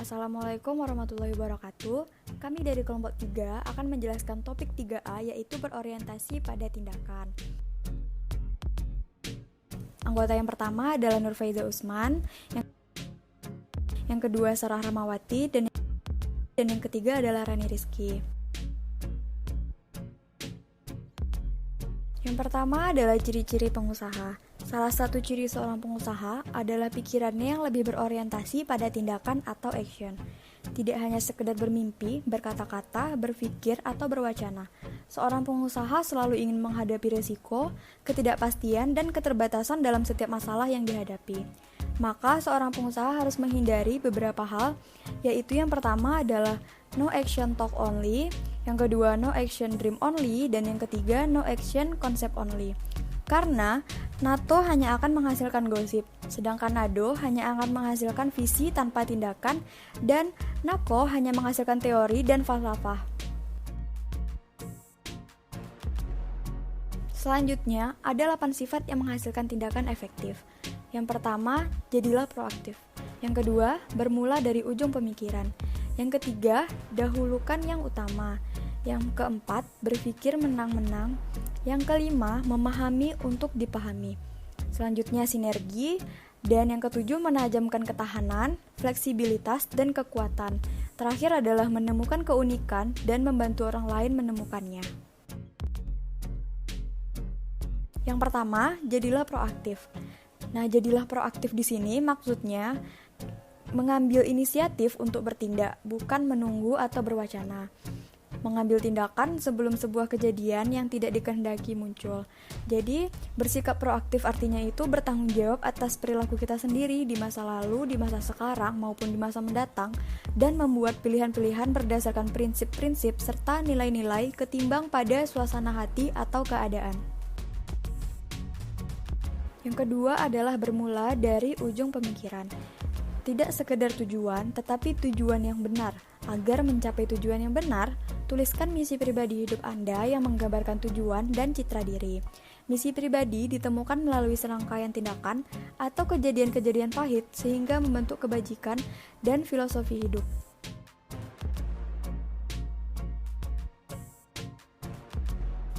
Assalamualaikum warahmatullahi wabarakatuh. Kami dari kelompok 3 akan menjelaskan topik 3A, yaitu berorientasi pada tindakan. Anggota yang pertama adalah Nurfaiza Usman, yang kedua Sarah Rahmawati, dan yang ketiga adalah Rani Rizky. Yang pertama adalah ciri-ciri pengusaha. Salah satu ciri seorang pengusaha adalah pikirannya yang lebih berorientasi pada tindakan atau action. Tidak hanya sekedar bermimpi, berkata-kata, berpikir, atau berwacana. Seorang pengusaha selalu ingin menghadapi risiko, ketidakpastian, dan keterbatasan dalam setiap masalah yang dihadapi. Maka seorang pengusaha harus menghindari beberapa hal, yaitu yang pertama adalah no action talk only, yang kedua no action dream only, dan yang ketiga no action concept only. Karena NATO hanya akan menghasilkan gosip, sedangkan NADO hanya akan menghasilkan visi tanpa tindakan, dan NAKO hanya menghasilkan teori dan falsafah. Selanjutnya, ada 8 sifat yang menghasilkan tindakan efektif. Yang pertama, jadilah proaktif. Yang kedua, bermula dari ujung pemikiran. Yang ketiga, dahulukan yang utama. Yang keempat, berpikir menang-menang. Yang kelima, memahami untuk dipahami. Selanjutnya, sinergi. Dan yang ketujuh, menajamkan ketahanan, fleksibilitas, dan kekuatan. Terakhir adalah menemukan keunikan dan membantu orang lain menemukannya. Yang pertama, jadilah proaktif. Nah, jadilah proaktif di sini maksudnya mengambil inisiatif untuk bertindak, bukan menunggu atau berwacana. Mengambil tindakan sebelum sebuah kejadian yang tidak dikehendaki muncul. Jadi, bersikap proaktif artinya itu bertanggung jawab atas perilaku kita sendiri di masa lalu, di masa sekarang, maupun di masa mendatang, dan membuat pilihan-pilihan berdasarkan prinsip-prinsip serta nilai-nilai ketimbang pada suasana hati atau keadaan. Yang kedua adalah bermula dari ujung pemikiran. Tidak sekedar tujuan, tetapi tujuan yang benar. Agar mencapai tujuan yang benar, tuliskan misi pribadi hidup Anda yang menggambarkan tujuan dan citra diri. Misi pribadi ditemukan melalui serangkaian tindakan atau kejadian-kejadian pahit sehingga membentuk kebajikan dan filosofi hidup.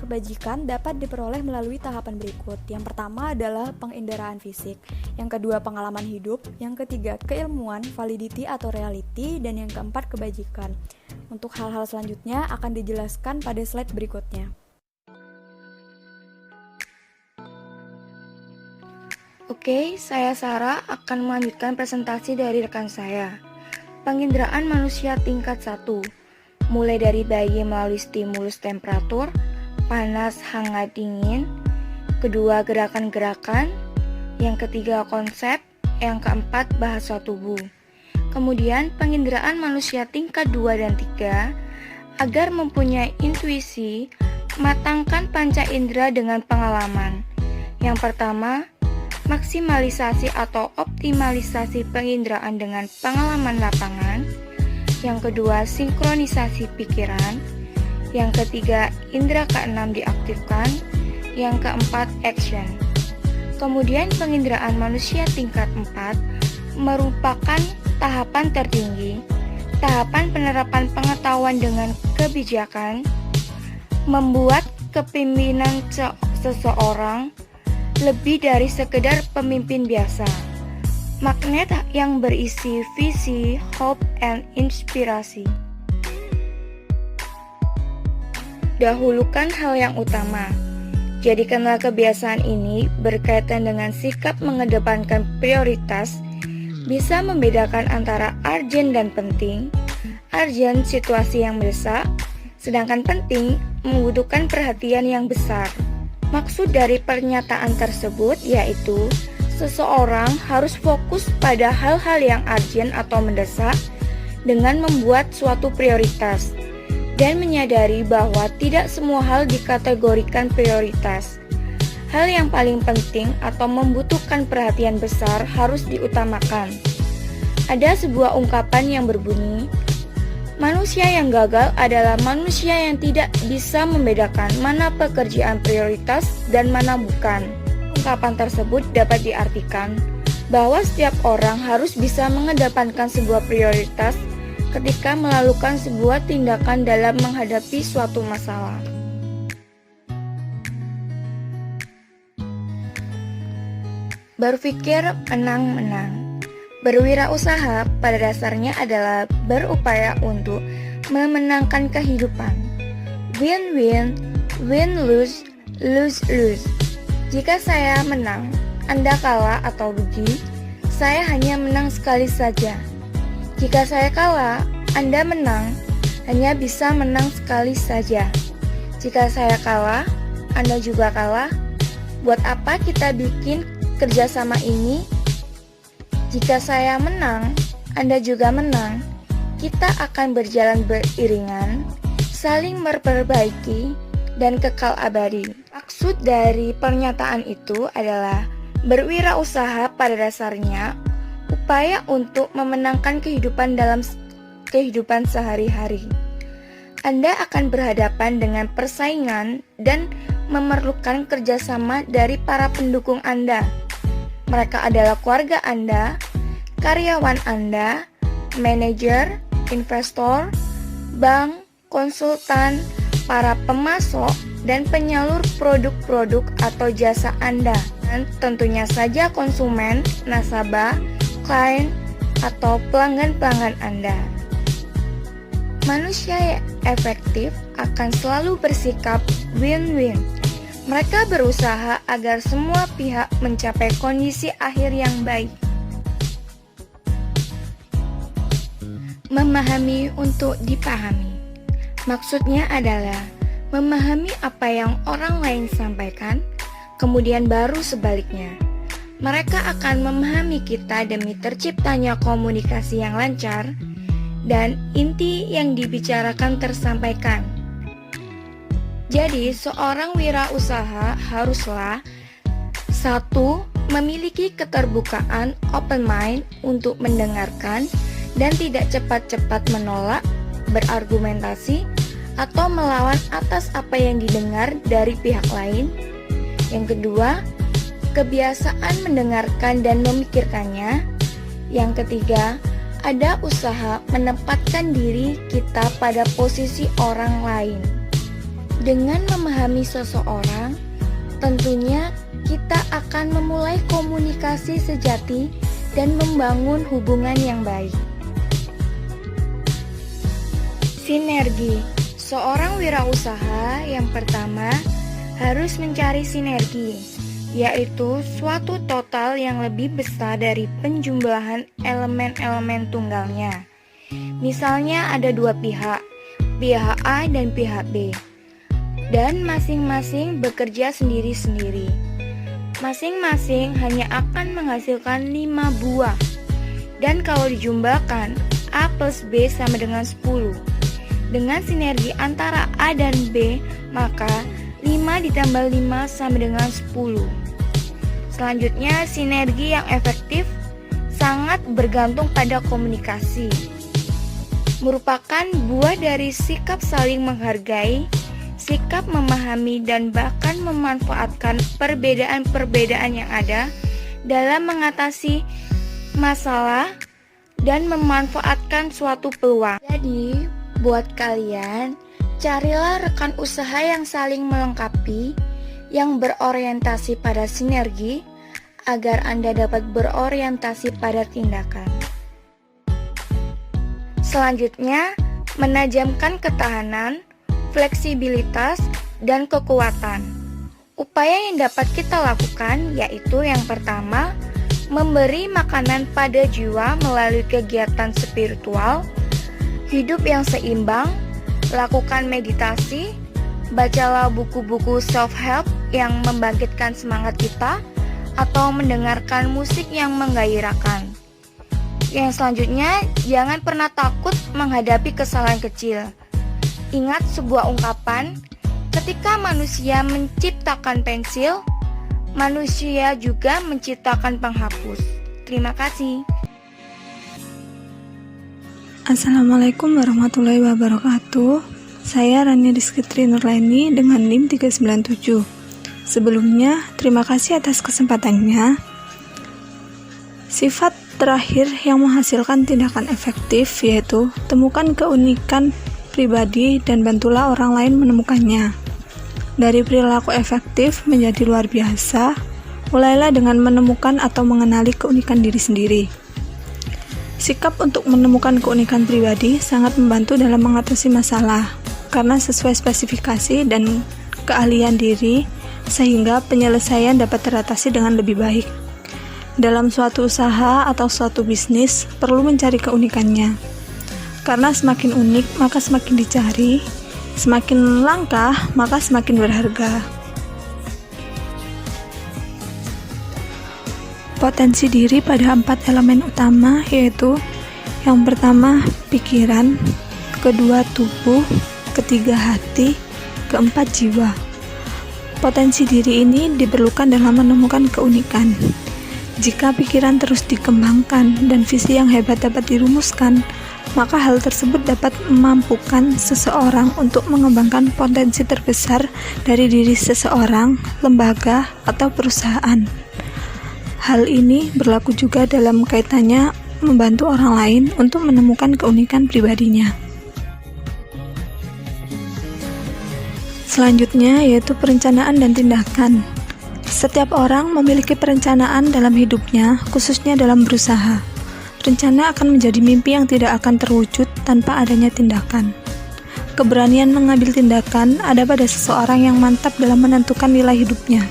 Kebajikan dapat diperoleh melalui tahapan berikut. Yang pertama adalah penginderaan fisik, yang kedua pengalaman hidup, yang ketiga keilmuan, validity atau reality, dan yang keempat kebajikan. Untuk hal-hal selanjutnya akan dijelaskan pada slide berikutnya. Oke, saya Sarah akan melanjutkan presentasi dari rekan saya. Penginderaan manusia tingkat 1, mulai dari bayi melalui stimulus temperatur, panas, hangat, dingin. Kedua, gerakan-gerakan. Yang ketiga, konsep. Yang keempat, bahasa tubuh. Kemudian, penginderaan manusia tingkat 2 dan 3. Agar mempunyai intuisi, matangkan panca indera dengan pengalaman. Yang pertama, maksimalisasi atau optimalisasi penginderaan dengan pengalaman lapangan. Yang kedua, sinkronisasi pikiran. Yang ketiga, indera keenam diaktifkan. Yang keempat, action. Kemudian penginderaan manusia tingkat 4 merupakan tahapan tertinggi, tahapan penerapan pengetahuan dengan kebijakan, membuat kepemimpinan seseorang lebih dari sekedar pemimpin biasa. Magnet yang berisi visi, hope, and inspirasi. Dahulukan hal yang utama. Jadikanlah kebiasaan ini berkaitan dengan sikap mengedepankan prioritas, bisa membedakan antara urgent dan penting. Urgent situasi yang mendesak, sedangkan penting membutuhkan perhatian yang besar. Maksud dari pernyataan tersebut yaitu seseorang harus fokus pada hal-hal yang urgent atau mendesak dengan membuat suatu prioritas, dan menyadari bahwa tidak semua hal dikategorikan prioritas. Hal yang paling penting atau membutuhkan perhatian besar harus diutamakan. Ada sebuah ungkapan yang berbunyi, manusia yang gagal adalah manusia yang tidak bisa membedakan mana pekerjaan prioritas dan mana bukan. Ungkapan tersebut dapat diartikan, bahwa setiap orang harus bisa mengedepankan sebuah prioritas ketika melakukan sebuah tindakan dalam menghadapi suatu masalah. Berpikir menang-menang. Berwirausaha pada dasarnya adalah berupaya untuk memenangkan kehidupan. Win-win, win-lose, lose-lose. Jika saya menang, Anda kalah atau rugi, saya hanya menang sekali saja. Jika saya kalah, Anda menang, hanya bisa menang sekali saja. Jika saya kalah, Anda juga kalah. Buat apa kita bikin kerjasama ini? Jika saya menang, Anda juga menang. Kita akan berjalan beriringan, saling memperbaiki, dan kekal abadi. Maksud dari pernyataan itu adalah berwirausaha pada dasarnya upaya untuk memenangkan kehidupan dalam kehidupan sehari-hari. Anda akan berhadapan dengan persaingan dan memerlukan kerjasama dari para pendukung Anda. Mereka adalah keluarga Anda, karyawan Anda, manajer, investor, bank, konsultan, para pemasok, dan penyalur produk-produk atau jasa Anda. Dan tentunya saja konsumen, nasabah, klien, atau pelanggan-pelanggan Anda. Manusia yang efektif akan selalu bersikap win-win. Mereka berusaha agar semua pihak mencapai kondisi akhir yang baik. Memahami untuk dipahami. Maksudnya adalah memahami apa yang orang lain sampaikan, kemudian baru sebaliknya. Mereka akan memahami kita demi terciptanya komunikasi yang lancar dan inti yang dibicarakan tersampaikan. Jadi, seorang wirausaha haruslah 1. Memiliki keterbukaan open mind untuk mendengarkan dan tidak cepat-cepat menolak, berargumentasi, atau melawan atas apa yang didengar dari pihak lain. Yang kedua, kebiasaan mendengarkan dan memikirkannya. Yang ketiga, ada usaha menempatkan diri kita pada posisi orang lain. Dengan memahami seseorang, tentunya kita akan memulai komunikasi sejati dan membangun hubungan yang baik. Sinergi. Seorang wirausaha yang pertama harus mencari sinergi, yaitu suatu total yang lebih besar dari penjumlahan elemen-elemen tunggalnya. Misalnya ada dua pihak A dan pihak B, dan masing-masing bekerja sendiri-sendiri. Masing-masing hanya akan menghasilkan 5 buah, dan kalau dijumlahkan A plus B sama dengan 10. Dengan sinergi antara A dan B, maka 5 ditambah 5 sama dengan 10. Selanjutnya, sinergi yang efektif sangat bergantung pada komunikasi. Merupakan buah dari sikap saling menghargai, sikap memahami, dan bahkan memanfaatkan perbedaan-perbedaan yang ada dalam mengatasi masalah dan memanfaatkan suatu peluang. Jadi, buat kalian, carilah rekan usaha yang saling melengkapi, yang berorientasi pada sinergi, agar Anda dapat berorientasi pada tindakan. Selanjutnya, menajamkan ketahanan, fleksibilitas, dan kekuatan. Upaya yang dapat kita lakukan yaitu yang pertama, memberi makanan pada jiwa melalui kegiatan spiritual, hidup yang seimbang, lakukan meditasi, bacalah buku-buku self-help yang membangkitkan semangat kita, atau mendengarkan musik yang menggairahkan. Yang selanjutnya, jangan pernah takut menghadapi kesalahan kecil. Ingat sebuah ungkapan, ketika manusia menciptakan pensil, manusia juga menciptakan penghapus. Terima kasih. Assalamualaikum warahmatullahi wabarakatuh. Saya Rani Rizky Nurlaini dengan NIM 397. Sebelumnya, terima kasih atas kesempatannya. Sifat terakhir yang menghasilkan tindakan efektif yaitu temukan keunikan pribadi dan bantulah orang lain menemukannya. Dari perilaku efektif menjadi luar biasa, mulailah dengan menemukan atau mengenali keunikan diri sendiri. Sikap untuk menemukan keunikan pribadi sangat membantu dalam mengatasi masalah, karena sesuai spesifikasi dan keahlian diri, sehingga penyelesaian dapat teratasi dengan lebih baik. Dalam suatu usaha atau suatu bisnis, perlu mencari keunikannya. Karena semakin unik, maka semakin dicari, semakin langka, maka semakin berharga. Potensi diri pada 4 elemen utama yaitu yang pertama pikiran, kedua tubuh, ketiga hati, keempat jiwa. Potensi diri ini diperlukan dalam menemukan keunikan. Jika pikiran terus dikembangkan dan visi yang hebat dapat dirumuskan, maka hal tersebut dapat memampukan seseorang untuk mengembangkan potensi terbesar dari diri seseorang, lembaga, atau perusahaan. Hal ini berlaku juga dalam kaitannya membantu orang lain untuk menemukan keunikan pribadinya. Selanjutnya yaitu perencanaan dan tindakan. Setiap orang memiliki perencanaan dalam hidupnya, khususnya dalam berusaha. Rencana akan menjadi mimpi yang tidak akan terwujud tanpa adanya tindakan. Keberanian mengambil tindakan ada pada seseorang yang mantap dalam menentukan nilai hidupnya.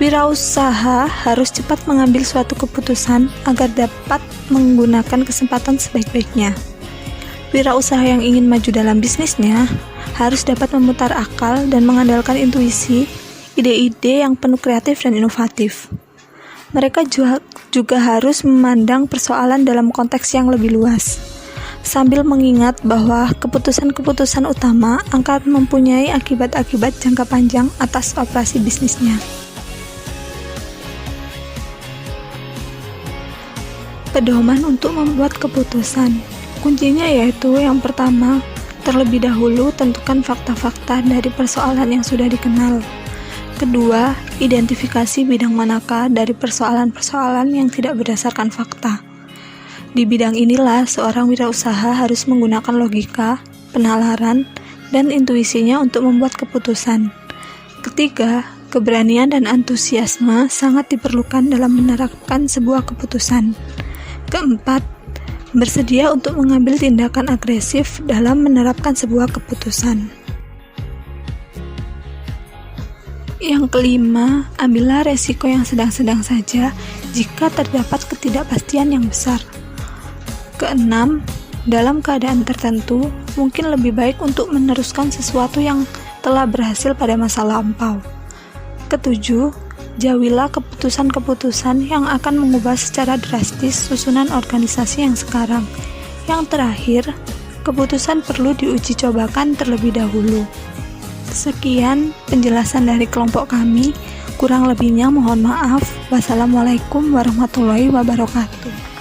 Wirausaha harus cepat mengambil suatu keputusan agar dapat menggunakan kesempatan sebaik-baiknya. Wirausaha yang ingin maju dalam bisnisnya harus dapat memutar akal dan mengandalkan intuisi, ide-ide yang penuh kreatif dan inovatif. Mereka juga harus memandang persoalan dalam konteks yang lebih luas, sambil mengingat bahwa keputusan-keputusan utama akan mempunyai akibat-akibat jangka panjang atas operasi bisnisnya. Pedoman untuk membuat keputusan. Kuncinya yaitu yang pertama, terlebih dahulu tentukan fakta-fakta dari persoalan yang sudah dikenal. Kedua, identifikasi bidang manakah dari persoalan-persoalan yang tidak berdasarkan fakta. Di bidang inilah seorang wirausaha harus menggunakan logika, penalaran, dan intuisinya untuk membuat keputusan. Ketiga, keberanian dan antusiasme sangat diperlukan dalam menerapkan sebuah keputusan. Keempat, bersedia untuk mengambil tindakan agresif dalam menerapkan sebuah keputusan. Yang kelima, ambillah resiko yang sedang-sedang saja jika terdapat ketidakpastian yang besar. Keenam, dalam keadaan tertentu, mungkin lebih baik untuk meneruskan sesuatu yang telah berhasil pada masa lampau. Ketujuh, jauhilah keputusan-keputusan yang akan mengubah secara drastis susunan organisasi yang sekarang. Yang terakhir, keputusan perlu diuji cobakan terlebih dahulu. Sekian penjelasan dari kelompok kami. Kurang lebihnya mohon maaf. Wassalamualaikum warahmatullahi wabarakatuh.